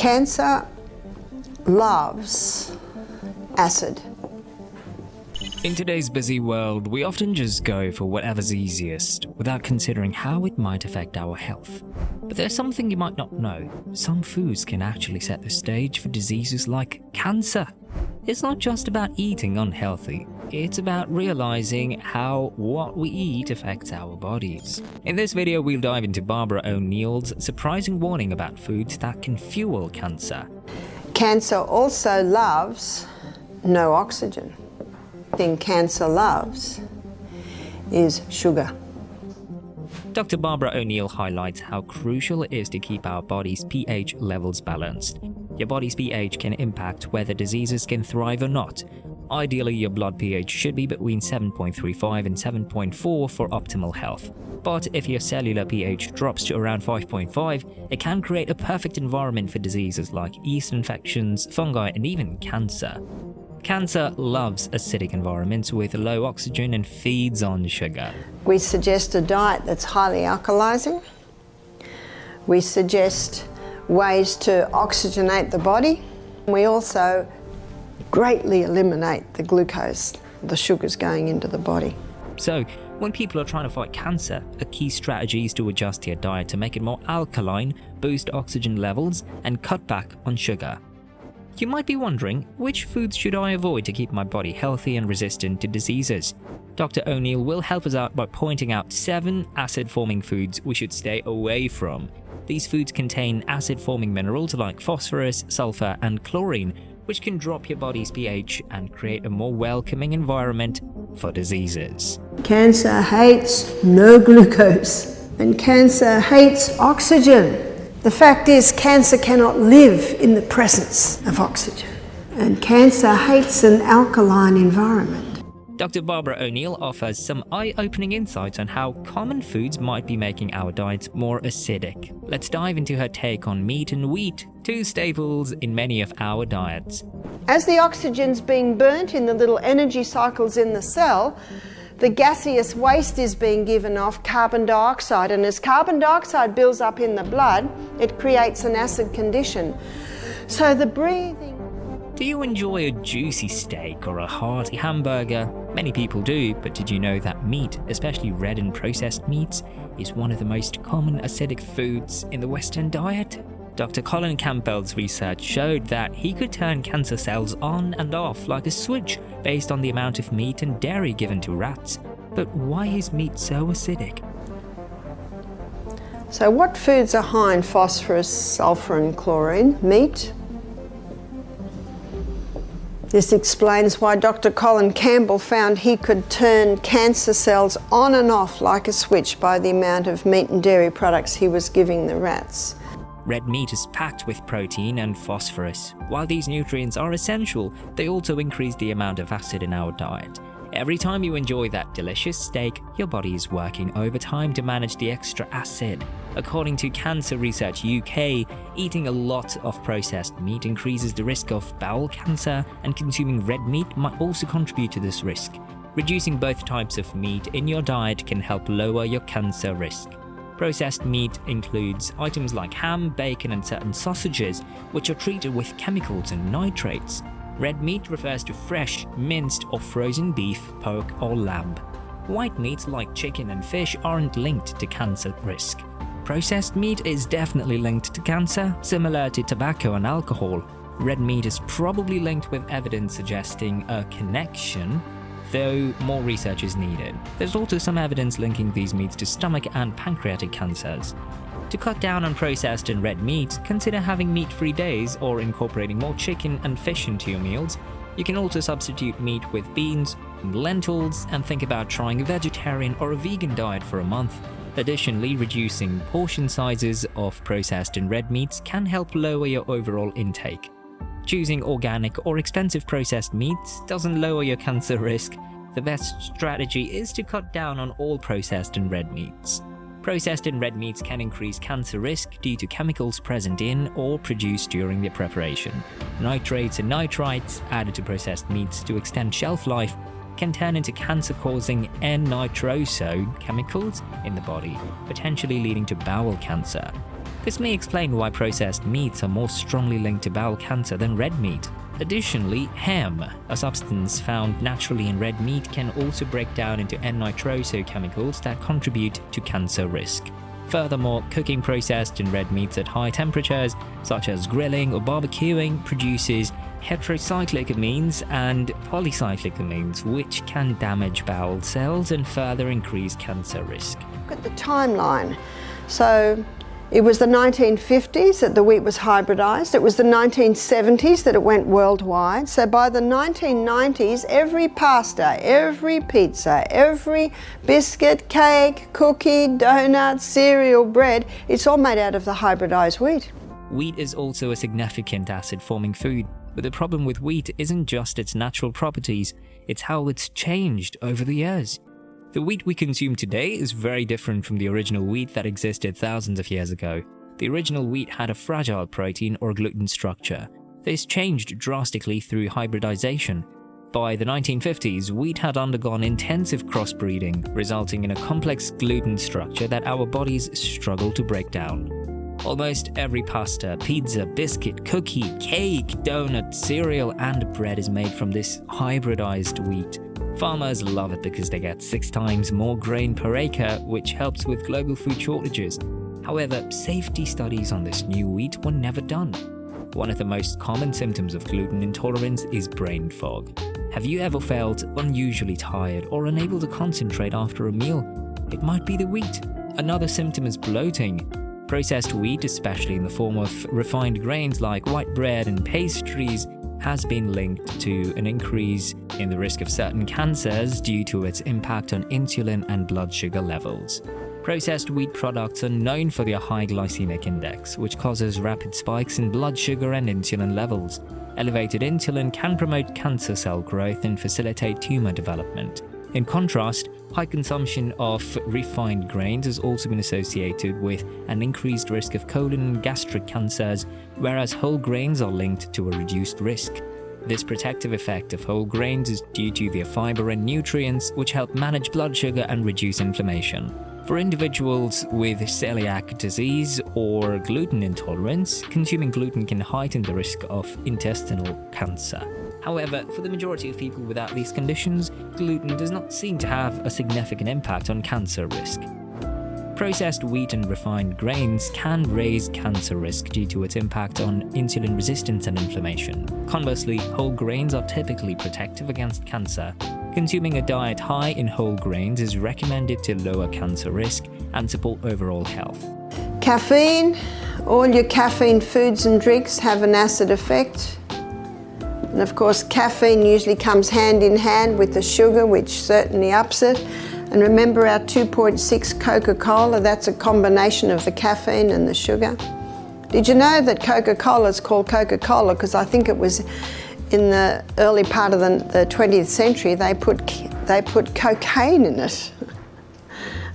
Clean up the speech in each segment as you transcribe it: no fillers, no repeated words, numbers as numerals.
Cancer loves acid. In today's busy world, we often just go for whatever's easiest without considering how it might affect our health. But there's something you might not know. Some foods can actually set the stage for diseases like cancer. It's not just about eating unhealthy. It's about realizing how what we eat affects our bodies. In this video, we'll dive into Barbara O'Neill's surprising warning about foods that can fuel cancer. Cancer also loves no oxygen. The thing cancer loves is sugar. Dr. Barbara O'Neill highlights how crucial it is to keep our body's pH levels balanced. Your body's pH can impact whether diseases can thrive or not. Ideally, your blood pH should be between 7.35 and 7.4 for optimal health. But if your cellular pH drops to around 5.5, it can create a perfect environment for diseases like yeast infections, fungi, and even cancer. Cancer loves acidic environments with low oxygen and feeds on sugar. We suggest a diet that's highly alkalizing. We suggest ways to oxygenate the body. We also greatly eliminate the glucose, the sugars going into the body. So, when people are trying to fight cancer, a key strategy is to adjust your diet to make it more alkaline, boost oxygen levels, and cut back on sugar. You might be wondering, which foods should I avoid to keep my body healthy and resistant to diseases? Dr. O'Neill will help us out by pointing out 7 acid-forming foods we should stay away from. These foods contain acid-forming minerals like phosphorus, sulfur, and chlorine, which can drop your body's pH and create a more welcoming environment for diseases. Cancer hates no glucose, and cancer hates oxygen. The fact is, cancer cannot live in the presence of oxygen, and cancer hates an alkaline environment. Dr. Barbara O'Neill offers some eye-opening insights on how common foods might be making our diets more acidic. Let's dive into her take on meat and wheat, 2 staples in many of our diets. As the oxygen's being burnt in the little energy cycles in the cell, the gaseous waste is being given off carbon dioxide, and as carbon dioxide builds up in the blood, it creates an acid condition. So the breathing... Do you enjoy a juicy steak or a hearty hamburger? Many people do, but did you know that meat, especially red and processed meats, is one of the most common acidic foods in the Western diet? Dr. Colin Campbell's research showed that he could turn cancer cells on and off like a switch based on the amount of meat and dairy given to rats. But why is meat so acidic? So what foods are high in phosphorus, sulfur and chlorine? Meat. This explains why Dr. Colin Campbell found he could turn cancer cells on and off like a switch by the amount of meat and dairy products he was giving the rats. Red meat is packed with protein and phosphorus. While these nutrients are essential, they also increase the amount of acid in our diet. Every time you enjoy that delicious steak, your body is working overtime to manage the extra acid. According to Cancer Research UK, eating a lot of processed meat increases the risk of bowel cancer, and consuming red meat might also contribute to this risk. Reducing both types of meat in your diet can help lower your cancer risk. Processed meat includes items like ham, bacon, and certain sausages, which are treated with chemicals and nitrates. Red meat refers to fresh, minced, or frozen beef, pork, or lamb. White meats like chicken and fish aren't linked to cancer risk. Processed meat is definitely linked to cancer, similar to tobacco and alcohol. Red meat is probably linked with evidence suggesting a connection, though more research is needed. There's also some evidence linking these meats to stomach and pancreatic cancers. To cut down on processed and red meat, consider having meat-free days or incorporating more chicken and fish into your meals. You can also substitute meat with beans and lentils, and think about trying a vegetarian or a vegan diet for a month. Additionally, reducing portion sizes of processed and red meats can help lower your overall intake. Choosing organic or expensive processed meats doesn't lower your cancer risk. The best strategy is to cut down on all processed and red meats. Processed and red meats can increase cancer risk due to chemicals present in or produced during their preparation. Nitrates and nitrites added to processed meats to extend shelf life can turn into cancer-causing N-nitrosone chemicals in the body, potentially leading to bowel cancer. This may explain why processed meats are more strongly linked to bowel cancer than red meat. Additionally, heme, a substance found naturally in red meat, can also break down into N-nitroso chemicals that contribute to cancer risk. Furthermore, cooking processed and red meats at high temperatures, such as grilling or barbecuing, produces heterocyclic amines and polycyclic amines, which can damage bowel cells and further increase cancer risk. Look at the timeline. So it was the 1950s that the wheat was hybridized. It was the 1970s that it went worldwide. So by the 1990s, every pasta, every pizza, every biscuit, cake, cookie, donut, cereal, bread, it's all made out of the hybridized wheat. Wheat is also a significant acid-forming food, but the problem with wheat isn't just its natural properties, it's how it's changed over the years. The wheat we consume today is very different from the original wheat that existed thousands of years ago. The original wheat had a fragile protein or gluten structure. This changed drastically through hybridization. By the 1950s, wheat had undergone intensive crossbreeding, resulting in a complex gluten structure that our bodies struggle to break down. Almost every pasta, pizza, biscuit, cookie, cake, donut, cereal, and bread is made from this hybridized wheat. Farmers love it because they get 6 times more grain per acre, which helps with global food shortages. However, safety studies on this new wheat were never done. One of the most common symptoms of gluten intolerance is brain fog. Have you ever felt unusually tired or unable to concentrate after a meal? It might be the wheat. Another symptom is bloating. Processed wheat, especially in the form of refined grains like white bread and pastries, has been linked to an increase in the risk of certain cancers due to its impact on insulin and blood sugar levels. Processed wheat products are known for their high glycemic index, which causes rapid spikes in blood sugar and insulin levels. Elevated insulin can promote cancer cell growth and facilitate tumor development. In contrast, high consumption of refined grains has also been associated with an increased risk of colon and gastric cancers, whereas whole grains are linked to a reduced risk. This protective effect of whole grains is due to their fiber and nutrients, which help manage blood sugar and reduce inflammation. For individuals with celiac disease or gluten intolerance, consuming gluten can heighten the risk of intestinal cancer. However, for the majority of people without these conditions, gluten does not seem to have a significant impact on cancer risk. Processed wheat and refined grains can raise cancer risk due to its impact on insulin resistance and inflammation. Conversely, whole grains are typically protective against cancer. Consuming a diet high in whole grains is recommended to lower cancer risk and support overall health. Caffeine, all your caffeine foods and drinks have an acid effect. And of course, caffeine usually comes hand in hand with the sugar, which certainly ups it. And remember our 2.6 Coca-Cola, that's a combination of the caffeine and the sugar. Did you know that Coca-Cola is called Coca-Cola because I think it was in the early part of the 20th century, they put cocaine in it.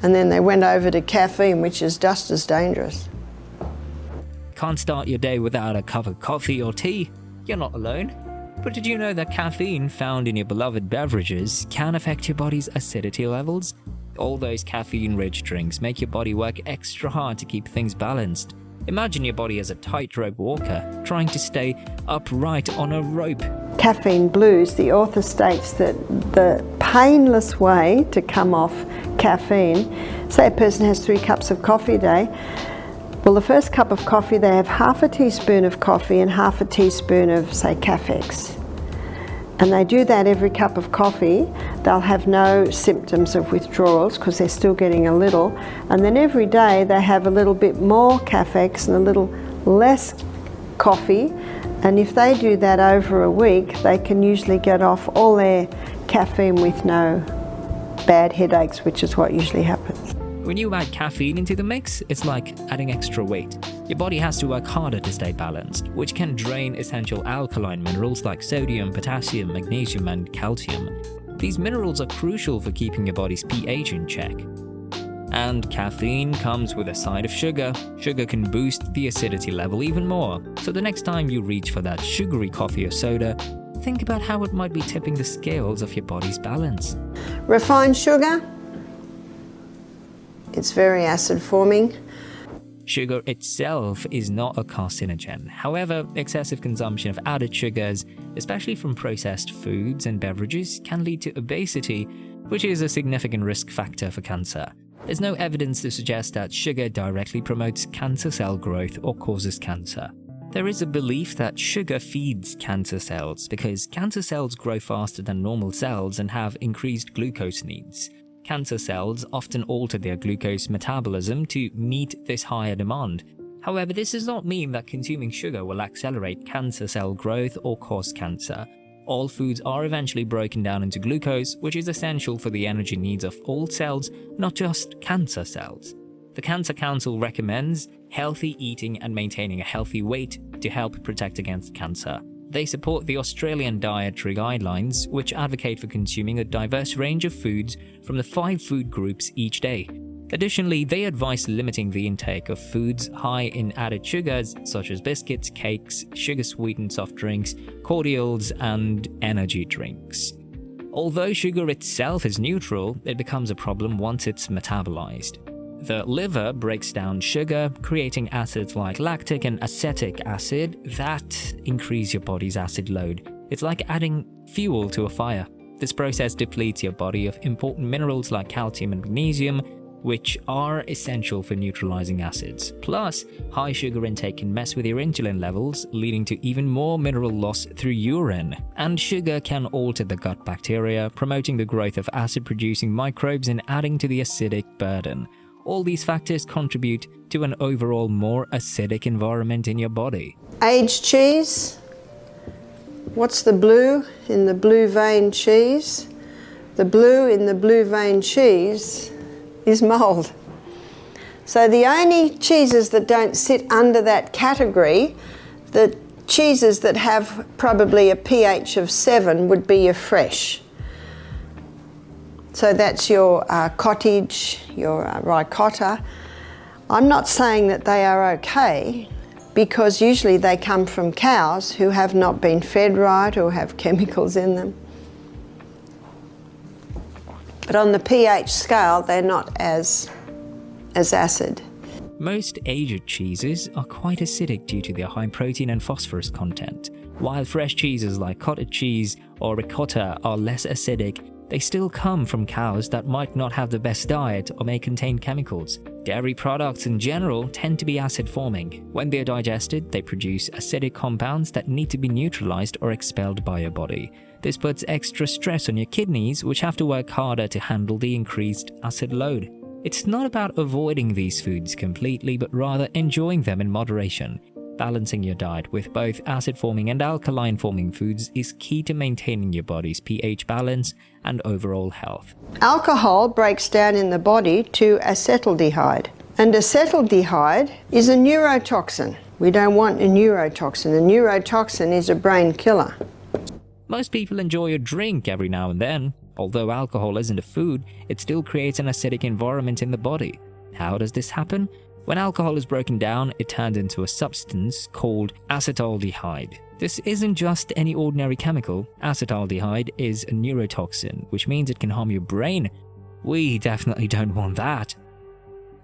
And then they went over to caffeine, which is just as dangerous. Can't start your day without a cup of coffee or tea? You're not alone. But did you know that caffeine found in your beloved beverages can affect your body's acidity levels? All those caffeine-rich drinks make your body work extra hard to keep things balanced. Imagine your body as a tightrope walker, trying to stay upright on a rope. Caffeine Blues, the author states that the painless way to come off caffeine, say a person has 3 cups of coffee a day, well, the first cup of coffee, they have half a teaspoon of coffee and half a teaspoon of, say, Caffex. And they do that every cup of coffee. They'll have no symptoms of withdrawals because they're still getting a little. And then every day they have a little bit more Caffex and a little less coffee. And if they do that over a week, they can usually get off all their caffeine with no bad headaches, which is what usually happens. When you add caffeine into the mix, it's like adding extra weight. Your body has to work harder to stay balanced, which can drain essential alkaline minerals like sodium, potassium, magnesium, and calcium. These minerals are crucial for keeping your body's pH in check. And caffeine comes with a side of sugar. Sugar can boost the acidity level even more. So the next time you reach for that sugary coffee or soda, think about how it might be tipping the scales of your body's balance. Refined sugar, it's very acid forming. Sugar itself is not a carcinogen. However, excessive consumption of added sugars, especially from processed foods and beverages, can lead to obesity, which is a significant risk factor for cancer. There's no evidence to suggest that sugar directly promotes cancer cell growth or causes cancer. There is a belief that sugar feeds cancer cells because cancer cells grow faster than normal cells and have increased glucose needs. Cancer cells often alter their glucose metabolism to meet this higher demand. However, this does not mean that consuming sugar will accelerate cancer cell growth or cause cancer. All foods are eventually broken down into glucose, which is essential for the energy needs of all cells, not just cancer cells. The Cancer Council recommends healthy eating and maintaining a healthy weight to help protect against cancer. They support the Australian Dietary Guidelines, which advocate for consuming a diverse range of foods from the 5 food groups each day. Additionally, they advise limiting the intake of foods high in added sugars such as biscuits, cakes, sugar-sweetened soft drinks, cordials, and energy drinks. Although sugar itself is neutral, it becomes a problem once it's metabolized. The liver breaks down sugar, creating acids like lactic and acetic acid that increase your body's acid load. It's like adding fuel to a fire. This process depletes your body of important minerals like calcium and magnesium, which are essential for neutralizing acids. Plus, high sugar intake can mess with your insulin levels, leading to even more mineral loss through urine. And sugar can alter the gut bacteria, promoting the growth of acid-producing microbes and adding to the acidic burden. All these factors contribute to an overall more acidic environment in your body. Aged cheese. What's the blue in the blue vein cheese? The blue in the blue vein cheese is mould. So the only cheeses that don't sit under that category, the cheeses that have probably a pH of 7 would be your fresh. So that's your cottage, your ricotta. I'm not saying that they are okay, because usually they come from cows who have not been fed right or have chemicals in them. But on the pH scale, they're not as acid. Most aged cheeses are quite acidic due to their high protein and phosphorus content. While fresh cheeses like cottage cheese or ricotta are less acidic, they still come from cows that might not have the best diet or may contain chemicals. Dairy products in general tend to be acid-forming. When they are digested, they produce acidic compounds that need to be neutralized or expelled by your body. This puts extra stress on your kidneys, which have to work harder to handle the increased acid load. It's not about avoiding these foods completely, but rather enjoying them in moderation. Balancing your diet with both acid-forming and alkaline-forming foods is key to maintaining your body's pH balance and overall health. Alcohol breaks down in the body to acetaldehyde, and acetaldehyde is a neurotoxin. We don't want a neurotoxin. A neurotoxin is a brain killer. Most people enjoy a drink every now and then. Although alcohol isn't a food, it still creates an acidic environment in the body. How does this happen? When alcohol is broken down, it turns into a substance called acetaldehyde. This isn't just any ordinary chemical. Acetaldehyde is a neurotoxin, which means it can harm your brain. We definitely don't want that.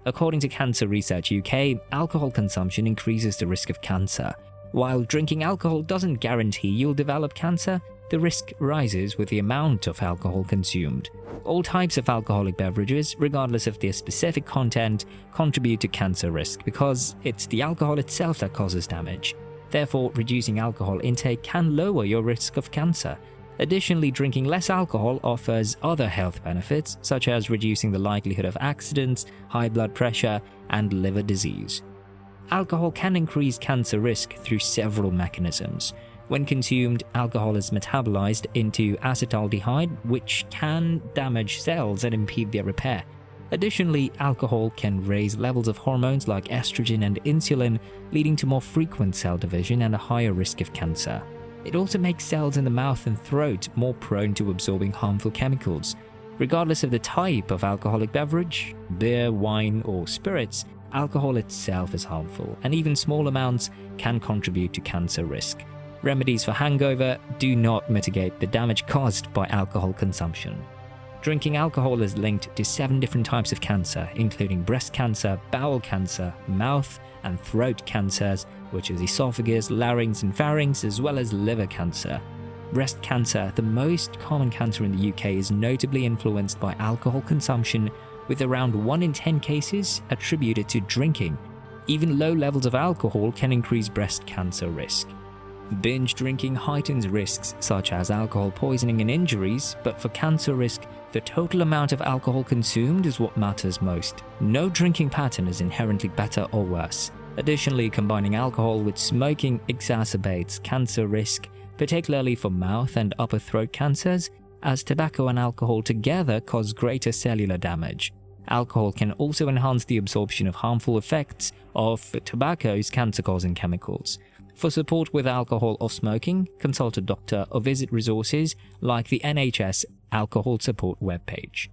According to Cancer Research UK, alcohol consumption increases the risk of cancer. While drinking alcohol doesn't guarantee you'll develop cancer, the risk rises with the amount of alcohol consumed. All types of alcoholic beverages, regardless of their specific content, contribute to cancer risk because it's the alcohol itself that causes damage. Therefore, reducing alcohol intake can lower your risk of cancer. Additionally, drinking less alcohol offers other health benefits, such as reducing the likelihood of accidents, high blood pressure, and liver disease. Alcohol can increase cancer risk through several mechanisms. When consumed, alcohol is metabolized into acetaldehyde, which can damage cells and impede their repair. Additionally, alcohol can raise levels of hormones like estrogen and insulin, leading to more frequent cell division and a higher risk of cancer. It also makes cells in the mouth and throat more prone to absorbing harmful chemicals. Regardless of the type of alcoholic beverage, beer, wine, or spirits, alcohol itself is harmful, and even small amounts can contribute to cancer risk. Remedies for hangover do not mitigate the damage caused by alcohol consumption. Drinking alcohol is linked to 7 different types of cancer, including breast cancer, bowel cancer, mouth and throat cancers, which is esophagus, larynx and pharynx, as well as liver cancer. Breast cancer, the most common cancer in the UK, is notably influenced by alcohol consumption, with around 1 in 10 cases attributed to drinking. Even low levels of alcohol can increase breast cancer risk. Binge drinking heightens risks such as alcohol poisoning and injuries, but for cancer risk, the total amount of alcohol consumed is what matters most. No drinking pattern is inherently better or worse. Additionally, combining alcohol with smoking exacerbates cancer risk, particularly for mouth and upper throat cancers, as tobacco and alcohol together cause greater cellular damage. Alcohol can also enhance the absorption of harmful effects of tobacco's cancer-causing chemicals. For support with alcohol or smoking, consult a doctor or visit resources like the NHS Alcohol Support webpage.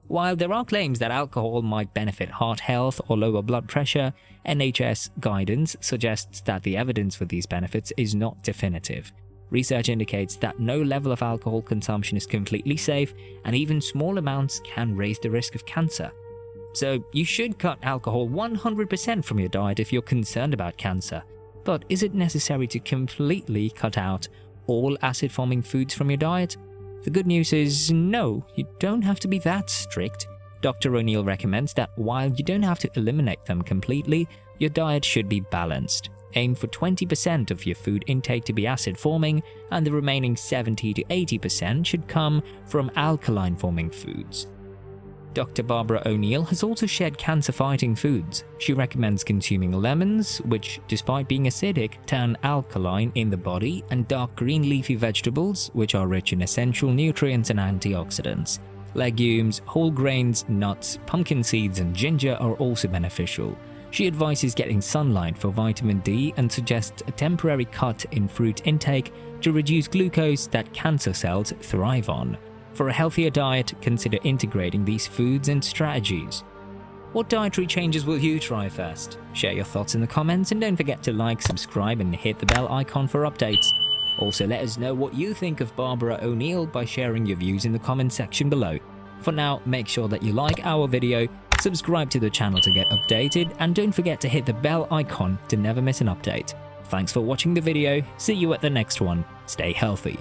While there are claims that alcohol might benefit heart health or lower blood pressure, NHS guidance suggests that the evidence for these benefits is not definitive. Research indicates that no level of alcohol consumption is completely safe, and even small amounts can raise the risk of cancer. So you should cut alcohol 100% from your diet if you're concerned about cancer. But is it necessary to completely cut out all acid-forming foods from your diet? The good news is no, you don't have to be that strict. Dr. O'Neill recommends that while you don't have to eliminate them completely, your diet should be balanced. Aim for 20% of your food intake to be acid-forming, and the remaining 70 to 80% should come from alkaline-forming foods. Dr. Barbara O'Neill has also shared cancer-fighting foods. She recommends consuming lemons, which, despite being acidic, turn alkaline in the body, and dark green leafy vegetables, which are rich in essential nutrients and antioxidants. Legumes, whole grains, nuts, pumpkin seeds, and ginger are also beneficial. She advises getting sunlight for vitamin D and suggests a temporary cut in fruit intake to reduce glucose that cancer cells thrive on. For a healthier diet, consider integrating these foods and strategies. What dietary changes will you try first? Share your thoughts in the comments, and don't forget to like, subscribe and hit the bell icon for updates. Also, let us know what you think of Barbara O'Neill by sharing your views in the comment section below. For now, make sure that you like our video, subscribe to the channel to get updated, and don't forget to hit the bell icon to never miss an update. Thanks for watching the video, see you at the next one, stay healthy.